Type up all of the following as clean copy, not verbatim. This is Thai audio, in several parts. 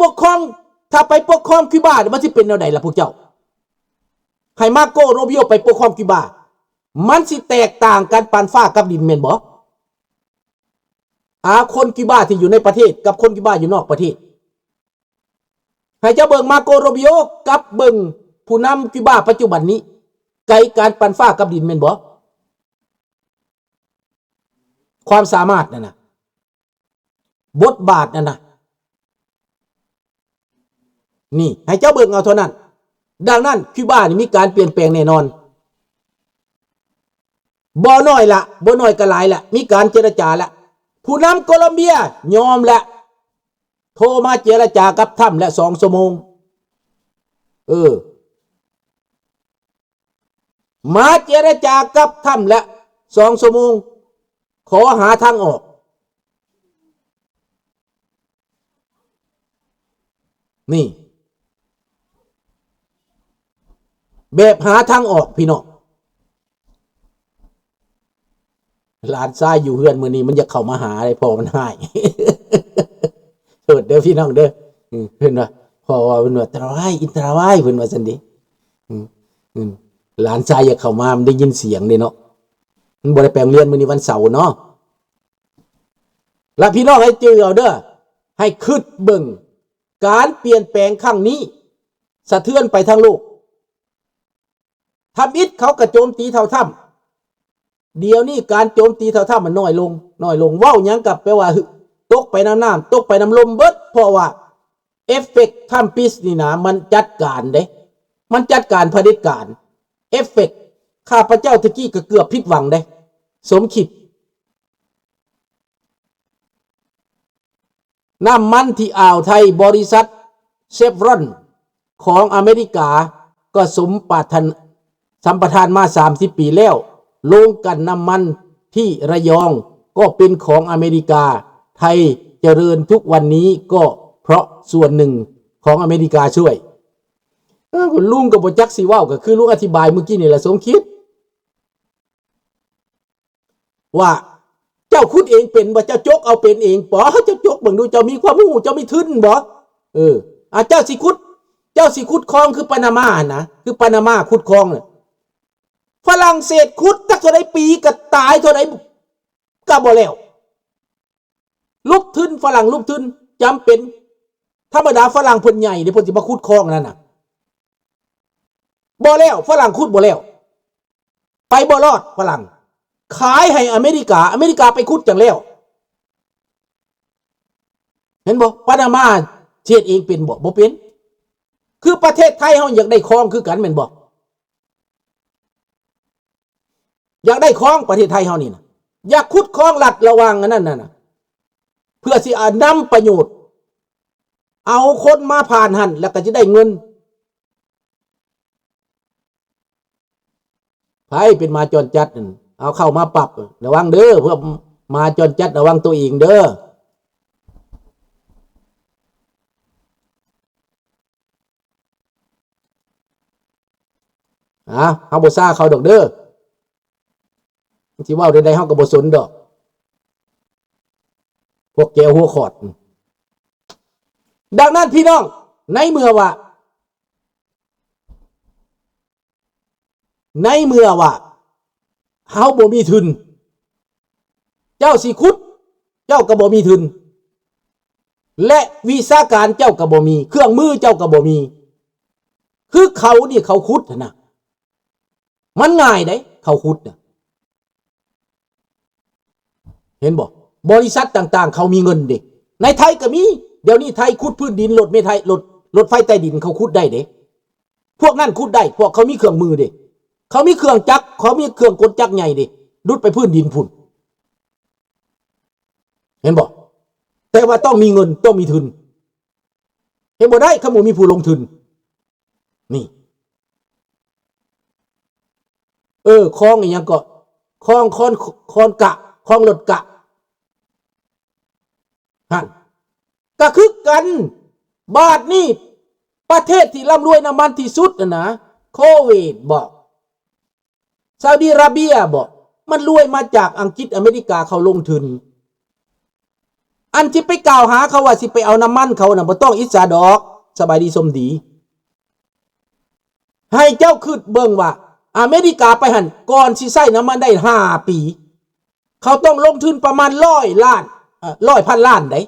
ปกครองถ้าไปปกครองคิวบามันสิเป็นแนวใดล่ะพวกเจ้าให้มาโกโรบิโอไปปกครองคิวบามันสิแตกต่างกันปานฟ้ากับดินแม่นบ่คนคิวบาที่อยู่ในประเทศกับคนคิวบาอยู่นอกประเทศให้เจ้าเบิ่งมาโกโรบิโอกับเบิ่งผู้นำคิวบาปัจจุบันนี้ไกลการปานฟ้ากับดินแม่นบ่ความสามารถนั่นน่ะบทบาทนั่นน่ะนี่ให้เจ้าเบิ่งเอาเท่านั้นดังนั้นคิวบานี่มีการเปลี่ยนแปลงแน่นอนบ่น้อยละบ่น้อยก็หลายละมีการเจรจาละผู้นำโคลอมเบียยอมละโทรมาเจรจากับทรัมป์และ2 ชั่วโมงมาเจรจากับทรัมป์และ2 ชั่วโมงขอหาทางออกนี่แบบหาทางออกพี่น้องหลานชายอยู่เฮือนมื้อนี้มันจะเข้ามาหาได้พอมันหายโทษเด้อพี่น้องเด้อเพิ่นว่าพอว่าเพิ่นว่าตรายอินตรายเพิ่นว่าซั่นดิหลานชายอยากเข้ามามันได้ยินเสียงเด้เนาะมันบ่ได้ไปโรงเรียนมื้อนี้วันเสาร์เนาะแล้วพี่น้องให้จื้อเอาเด้อให้คิดเบิ่งการเปลี่ยนแปลงครั้งนี้สะเทือนไปทั้งโลกทำอิฐเขากระโจมตีเท่าถ้ำเดี๋ยวนี้การโจมตีเท่าถ้ำมันน้อยลงเว้าหยังกับแปลว่าตกไปน้ำตกไปน้ำลมเบิดเพราะว่าเอฟเฟกต์ถ้ำปิสนี่นะมันจัดการเด้มันจัดการเผด็จการเอฟเฟกต์ข้าพเจ้าตะกี้ก็เกือบผิดหวังเด้สมคิดน้ำมันที่อ่าวไทยบริษัทเชฟรอนของอเมริกาก็สัมปทานมา30 ปีแล้วโรงกลั่นน้ำมันที่ระยองก็เป็นของอเมริกาไทยเจริญทุกวันนี้ก็เพราะส่วนหนึ่งของอเมริกาช่วยคุณลุงกับบ่จักสิเว้าก็คือลุงอธิบายเมื่อกี้นี่แหละสมคิดว่าเจ้าคุดเองเป็นบ่เจ้าจกเอาเป็นเองป๋อเจ้าจกเบิ่งดูเจ้ามีความรู้เจ้ามีทุนบ่เจ้าสิขุดคลองคือปานามานะคือปานามาขุดคลองน่ะฝรั่งเศสขุดจักเท่าใดปีก็ตายเท่าใดก็บ่แล้วลุกทุนฝรั่งลุกทุนจำเป็นธรรมดาฝรั่งเพิ่นใหญ่เดี๋ยวเพิ่นสิมาขุดคลองนั่นน่ะบ่แล้วฝรั่งขุดบ่แล้วไปบ่รอดฝรั่งขายให้อเมริกาไปขุดจังแล้วเห็นบ่ปานามาเฮ็ดเองเป็นบ่เป็นคือประเทศไทยเฮาอยากได้คลองคือกันแม่นบ่อยากได้คลองประเทศไทยเฮานี่นะอยากขุดคลองลัดระวังอันนั้นน่ะเพื่อสินำประโยชน์เอาคนมาผ่านหั่นแล้วก็จะได้เงินไผเป็นมาจรจัดเอาเข้ามาปรับระวังเด้อเพื่อมาจรจัดระวังตัวเองเด้อเฮาบ่ซ่าเขาดอกเด้อสิเว้าใดๆเฮาก็บ่สนดอกพวกแกหัวขอดดังนั้นพี่น้องในเมื่อว่าเฮาบ่มีทุนเจ้าสิขุดเจ้าก็บ่มีทุนและวิชาการเจ้าก็บ่มีเครื่องมือเจ้าก็บ่มีคือเขานี่เขาขุดนะมันง่ายเด้เขาขุดน่ะเห็นบ่บริษัทต่างๆเขามีเงินเด้ในไทยก็มีเดี๋ยวนี้ไทยขุดพื้นดินรถไฟใต้ดินเขาขุดได้เด้พวกนั้นขุดได้พวกเขามีเครื่องมือเด้เขามีเครื่องจักรเขามีเครื่องกลจักรใหญ่เด้ดุดไปพื้นดินพุ่นเห็นบ่แต่ว่าต้องมีเงินต้องมีทุนเห็นบ่ได้เขาบ่มีผู้ลงทุนนี่คลองอีหยังก็คลองคอนกะคลองรถกะหั่นก็คือกันบาทนี่ประเทศที่ร่ำรวยน้ำมันที่สุดนะโควิดบ่ซาอุดิอาระเบียบ่มันรวยมาจากอังกฤษอเมริกาเขาลงทุน อันที่ไปกล่าวหาเขาว่าสิไปเอาน้ำมันเขาน่ะบ่ต้องอิจฉาดอกสบายดีสมดีให้เจ้าคิดเบิ่งว่าอเมริกาไปหั่นก่อนสิใช้น้ำมันได้5 ปีเขาต้องลงทุนประมาณ100 ล้าน100,000 ล้านได้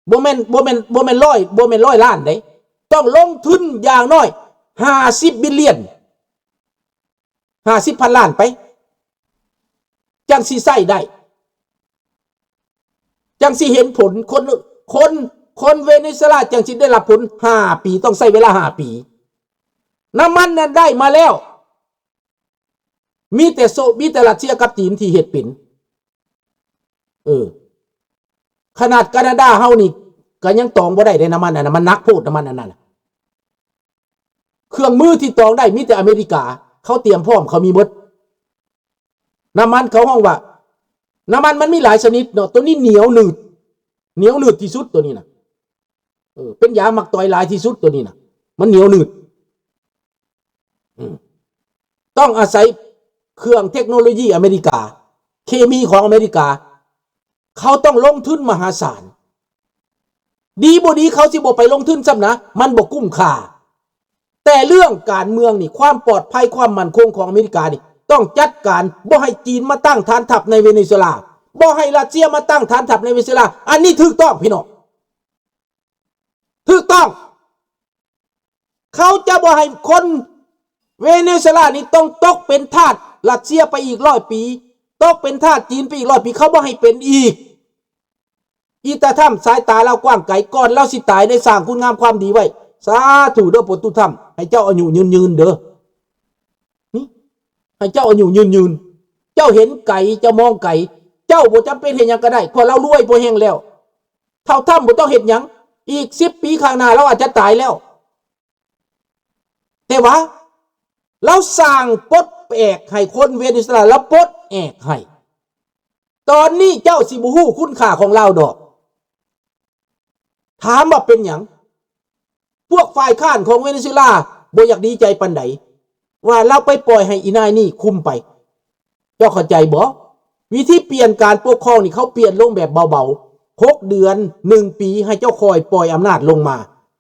บ่แม่น100ล้านได้ต้องลงทุนอย่างน้อย50 บิลเลียน50,000 ล้านไปจังสิใช้ได้จังสิเห็นผลคนเวเนซุเอลาจังสิได้รับผล5 ปีต้องใช้เวลา5 ปีน้ำมันนั้นได้มาแล้วมีแต่รัสเซียกับจีนที่เฮ็ดเป็นขนาดแคนาดาเฮานี่ก็ยังตองบ่ได้ในน้ำมันน่ะมันนักโพดน้ำมันอันนั้นเครื่องมือที่ตองได้มีแต่อเมริกาเขาเตรียมพร้อมเขามีหมดน้ำมันเขาห้องว่าน้ำมันมันมีหลายชนิดเนาะตัวนี้เหนียวหนืดที่สุดตัวนี้น่ะเป็นยาหมักต่อยหลายที่สุดตัวนี้น่ะมันเหนียวหนืดต้องอาศัยเครื่องเทคโนโลยีอเมริกาเคมีของอเมริกาเขาต้องลงทุนมหาศาลดีบ่ดีเขาสิบ่ไปลงทุนซ้ำนะมันบ่คุ้มค่าแต่เรื่องการเมืองนี่ความปลอดภัยความมั่นคงของอเมริกานี่ต้องจัดการบ่ให้จีนมาตั้งฐานทัพในเวเนซุเอลาบ่ให้รัสเซียมาตั้งฐานทัพในเวเนซุเอลาอันนี้ถูกต้องพี่น้องถูกต้องเขาจะบ่ให้คนเวเนซุเอลานี่ต้องตกเป็นทาสรัสเซียไปอีก100 ปีตกเป็นทาสจีนไปอีก100 ปีเขาบ่ให้เป็นอีกอีตาถ้ำสายตาเรากว้างไกลก่อนเราสิตายได้สร้างคุณงามความดีไว้สาธุเด้อปู่ตุถ้ำให้เจ้าอายุยืนเด้อนี่ให้เจ้าอายุยืนเจ้าเห็นไก่เจ้ามองไก่เจ้าบ่จำเป็นเห็นหยังก็ได้เพราะเรารวยบ่แห้งแล้วเท่าถ้ำบ่ต้องเฮ็ดหยังอีก10 ปีข้างหน้าเราอาจจะตายแล้วแต่ว่าเราสร้างปลดแอกให้คนเวเนซุเอลาแล้วปลดแอกให้ตอนนี้เจ้าสิบ่ฮู้คุณค่าของเราดอกถามว่าเป็นหยังพวกฝ่ายค้านของเวเนซุเอลาบ่อยากดีใจปานใดว่าเราไปปล่อยให้อีนายนี่คุมไปเจ้าเข้าใจบ่วิธีเปลี่ยนการปกครองนี่เขาเปลี่ยนลงแบบเบาๆ6 เดือน1 ปีให้เจ้าคอยปล่อยอำนาจลงมา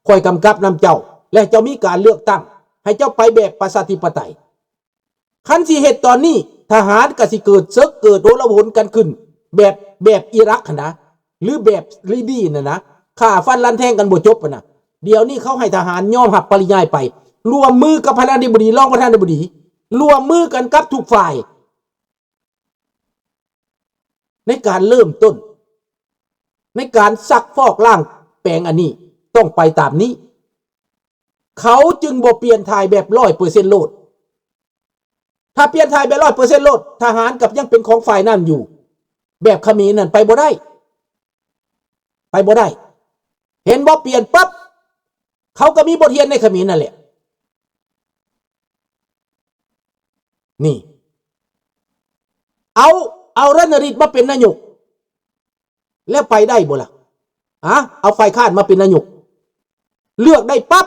คอยกำกับนำเจ้าและเจ้ามีการเลือกตั้งให้เจ้าไปแบบประชาธิปไตยคันสิเฮ็ดตอนนี้ทหารก็สิเกิดศึกเกิดโอลหนกันขึ้นแบบอิรักนะหรือแบบลิบีนะฆ่าฟันลันแทงกันบ่จบนะเดี๋ยวนี้เขาให้ทหารยอมรับปริญญาไปรวมมือกับประธานาธิบดีรองประธานาธิบดีรวมมือกันกับทุกฝ่ายในการเริ่มต้นในการซักฟอกล้างแปลงอันนี้ต้องไปตามนี้เขาจึงบ่เปลี่ยนทายแบบ 100% โลดถ้าเปลี่ยนทายแบบ 100% โลดทหารกับยังเป็นของฝ่ายนั่นอยู่แบบเขมรนั่นไปบ่ได้เห็นบ่เปลี่ยนปั๊บเขาก็มีบทเรียนในเขมรนั่นแหละนี่เอารณฤทธิ์มาเป็นนายกแล้วไปได้บ่ล่ะเอาฝ่ายค้านมาเป็นนายกเลือกได้ปั๊บ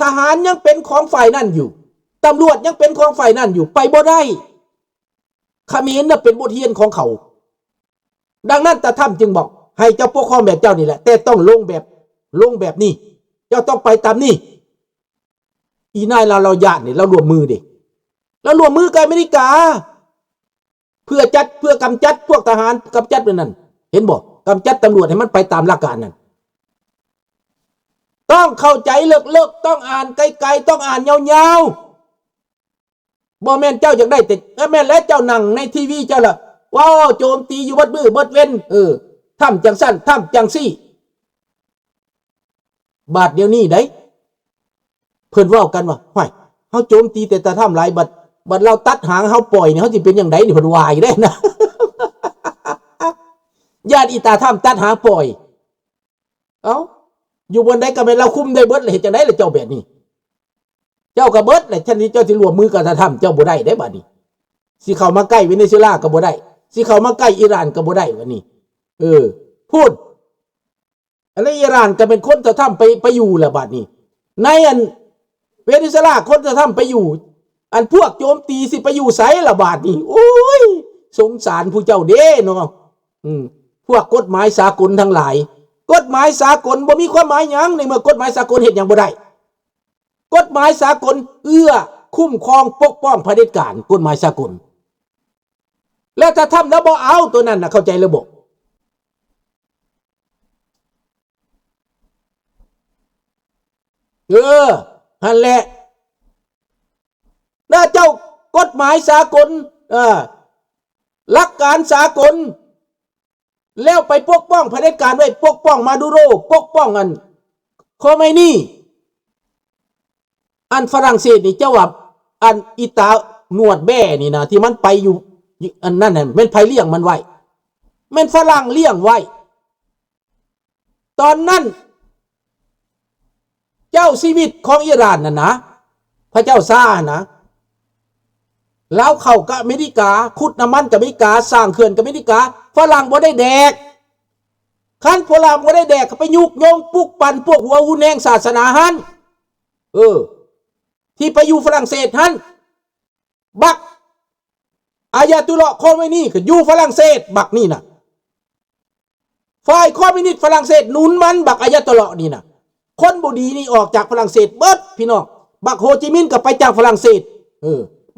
ทหารยังเป็นของฝ่ายนั่นอยู่ตำรวจยังเป็นของฝ่ายนั่นอยู่ไปบ่ได้เขมรน่ะเป็นบทเรียนของเขาดังนั้นตาถ้ำจึงบอกให้เจ้าปกครองแบบเจ้านี่แหละแต่ต้องลงแบบนี้เจ้าต้องไปตามนี้อีนายเราญาตินี่เรารวมมือดิเรารวมมือกับอเมริกาเพื่อกำจัดพวกทหารกำจัดนั่นเห็นบอกกำจัดตำรวจให้มันไปตามหลักการนั่นต้องเข้าใจเลิกต้องอ่านไกลๆต้องอ่านยาวๆบ่แม่นเจ้าอยากได้แต่แม่นแล้วเจ้านั่งในทีวีเจ้าล่ะว้าวโจมตีอยู่เบิดมือเบิดเว้นทำจังสั้นทำจังซี่บาดเดี๋ยวนี้ได้เพิ่นเว้ากันว่าห้อยเฮาโจมตีแต่ตาถ้ำหลายบัดเราตัดหางเฮาปล่อยนี่เฮาสิเป็นจังได๋นี่เพิ่นว่าอยู่ได้นะญาติอีตาถ้ำตัดหางปล่อยอยู่บนใดก็แม่นเราคุมได้เบิดเลยเฮ็ดจังได๋ล่ะเจ้าแบบนี้เจ้าก็เบิดแหละฉะนี้เจ้าสิร่วมมือกับตาถ้ำเจ้าบ่ได้เด้บัดนี้สิเข้ามาใกล้เวเนซุเอลาก็บ่ได้สิเข้ามาใกล้อิหร่านก็บ่ได้บัดนี้พูดอะไรอิหร่านก็เป็นคนตาถ้ำไปอยู่แล้วบัดนี้ในอันเวเนซุเอลาคนตาถ้ำไปอยู่อันพวกโจมตีสิไปอยู่ไสล่ะบาดนี้โอ้ยสงสารผู้เจ้าเด้เนาะ พวกกฎหมายสากลทั้งหลายกฎหมายสากลบ่มีความหมายหยังในเมื่อกฎหมายสากลเฮ็ดหยังบ่ได้กฎหมายสากลเอื้อคุ้มครองปกป้องเผด็จการกฎหมายสากลแล้วถ้าทำแล้วบ่เอาตัวนั้นน่ะเข้าใจระบบนั่นแหละถ้าเจ้ากฎหมายสากลหลักการสากลแล้วไปปกป้องเผด็จการไว้ปกป้องมาดูโรปกป้องโคเมนีอันฝรั่งเศสนี่เจ้าว่าอันอิตาหนวดแบ่นี่นะที่มันไปอยู่อันนั้นน่ะแม่นไผเลี้ยงมันไว้แม่นฝรั่งเลี้ยงไว้ตอนนั้นเจ้าชีวิตของอิหร่านน่ะนะพระเจ้าซ่านะแล้วเข้ากับอเมริกาขุดน้ำมันกับอเมริกาสร้างเขื่อนกับอเมริกาฝรั่งบ่ได้แดกคันฝรั่งบ่ได้แดกก็ไปยุกยงปลุกปั่นพวกหัวหูแนงศาสนาหันที่ไปอยู่ฝรั่งเศสหันบักอายาตุลลอฮ์โคเมนีก็อยู่ฝรั่งเศสบักนี่นะฝ่ายคอมมิวนิสต์ฝรั่งเศสหนุนมันบักอายาตุลลอฮ์นี่นะคนบ่ดีนี่ออกจากฝรั่งเศสเบิดพี่น้องบักโฮจิมินห์ก็ไปจากฝรั่งเศส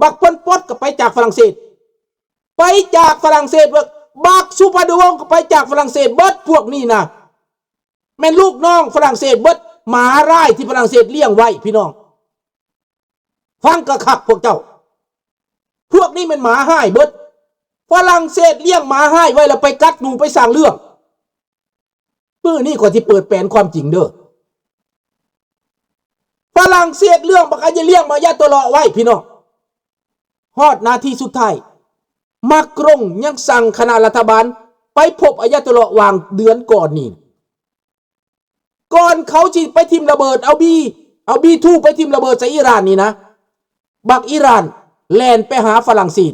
บักพลปอตก็ไปจากฝรั่งเศสไปจากฝรั่งเศสบักสุปาดวงก็ไปจากฝรั่งเศสเบิดพวกนี้นะแม่นลูกน้องฝรั่งเศสเบิดหมาร้ายที่ฝรั่งเศสเลี้ยงไว้พี่น้องฟังกระคักพวกเจ้าพวกนี้มันหมาห้ายเบิดฝรั่งเศสเลี้ยงหมาห้ายไว้แล้วไปกัดหนูไปสร้างเรื่องปื้อนี่กว่าที่เปิดแปลนความจริงเด้อฝรั่งเศสเรื่องบักอาจะเลี้ยงมายาตัวเลาะไว้พี่น้องฮอดนาทีสุดท้ายมากรงยังสั่งคณะรัฐบาลไปพบอายาตุลลอฮ์วางเดือนก่อนนี่ก่อนเขาจิไปทิมระเบิดเอาบีทูไปทิมระเบิดใส่อิหร่านนี่นะบักอิหร่านแลนไปหาฝรั่งเศส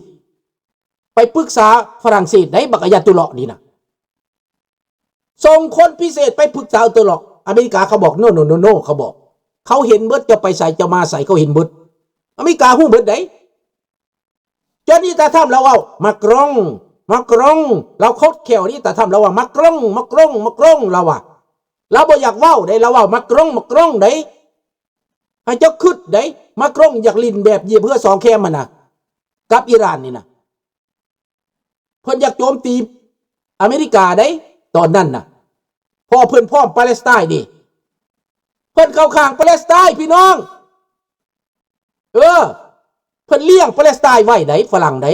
ไปปรึกษาฝรั่งเศสได้บักอายาตุลลอฮ์นี่นะส่งคนพิเศษไปปรึกษาอัตุลลอฮ์อเมริกาเขาบอกโนเขาบอกเขาเห็นเบิดจะไปใส่จะมาใส่เขาเห็นเบิดอเมริกาหู้เบิดได้จนนี่ตาทำเราเอามากรองเราโคตรแขวนี่ตาทำเราว่ามากรองเราว่าเราบ่อยากเว้าได้เราว่ามากรองได้ให้เจ้าคึดได้มากรองอยากลินแบบเยี่ยเพื่อสองแคมมันนะกับอิหร่านนี่นะเพิ่นอยากโจมตีอเมริกาได้ตอนนั้นนะพอเพิ่นพร้อมปาเลสไตน์ดิเพิ่นเข้าข้างปาเลสไตน์พี่น้องเพิ่นเลี้ยงปาเลสไตน์ไว้ไหนฝรั่งไหน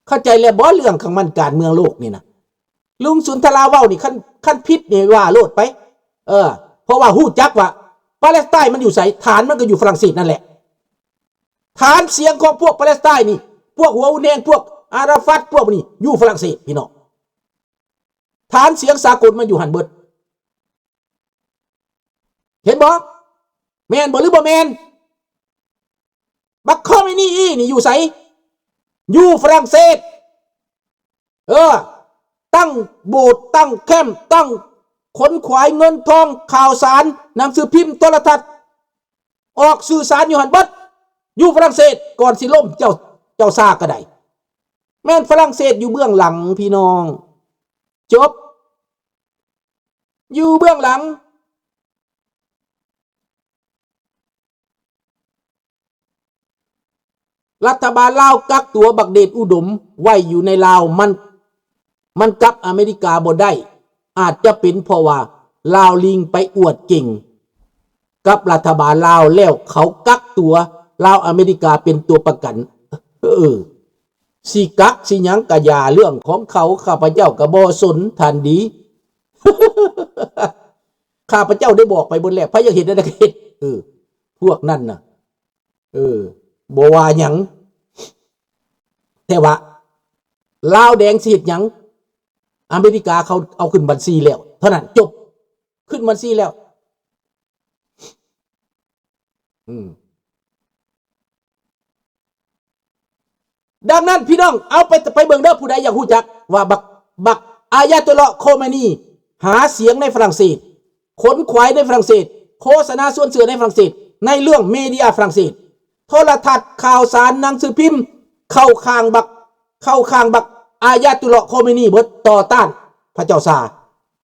เข้าใจแล้วบ่เรื่องของมันการเมืองโลกนี่นะลุงสุนทราเว้านี่ขั้นพิษนี่ว่าโลดไปเพราะว่าฮู้จักว่าปาเลสไตน์มันอยู่ไสฐานมันก็อยู่ฝรั่งเศสนั่นแหละฐานเสียงของพวกปาเลสไตน์นี่พวกหัวอุแนงพวกอาราฟัตพวกนี้อยู่ฝรั่งเศสพี่น้องฐานเสียงสากลมันอยู่หันเบิดเห็นบ่แม่นบ่หรือบ่แม่นบักคอมินี่นี่อยู่ไสอยู่ฝรั่งเศสตั้งโบสถ์ตั้งแคมป์ตั้งขนขวายเงินทองข่าวสารหนังสือพิมพ์โทรทัศน์ออกสื่อสารอยู่หันเบิดอยู่ฝรั่งเศสก่อนสิล่มเจ้าซากก็ได้แม่นฝรั่งเศสอยู่เบื้องหลังพี่น้องจบอยู่เบื้องหลังรัฐบาลลาวกักตัวบักเดชอุดมไว้อยู่ในลาวมันกับอเมริกาบ่ได้อาจจะเป็นเพราะว่าลาวลิงไปอวดเก่งกับรัฐบาลลาวแล้วเขากักตัวลาวอเมริกาเป็นตัวประกันสิกักสิหยังกะยาเรื่องของเขาข้าพเจ้าก็บ่สนทันดี ข้าพเจ้าได้บอกไปบนแล้วพระอยากเห็นได้เห็นพวกนั้นน่ะบ่ว่าหยังแต่ว่าลาวแดงสิเฮ็ดหยังอเมริกาเขาเอาขึ้นบัญชีแล้วเท่านั้นจบขึ้นบัญชีแล้วดังนั้นพี่น้องเอาไปเบิ่งเด้อผู้ใดอยากรู้จักว่าบักอายาตุลลอฮ์โคเมนีหาเสียงในฝรั่งเศสขนขวายในฝรั่งเศสโฆษณาส่วนเสือในฝรั่งเศสในเรื่องเมเดียฝรั่งเศสโทรทัศน์ข่าวสารหนังสือพิมพ์เข้าข้างบัก อายาตุลลอฮ์โคเมนีเบิดต่อต้านพระเจ้าซาร์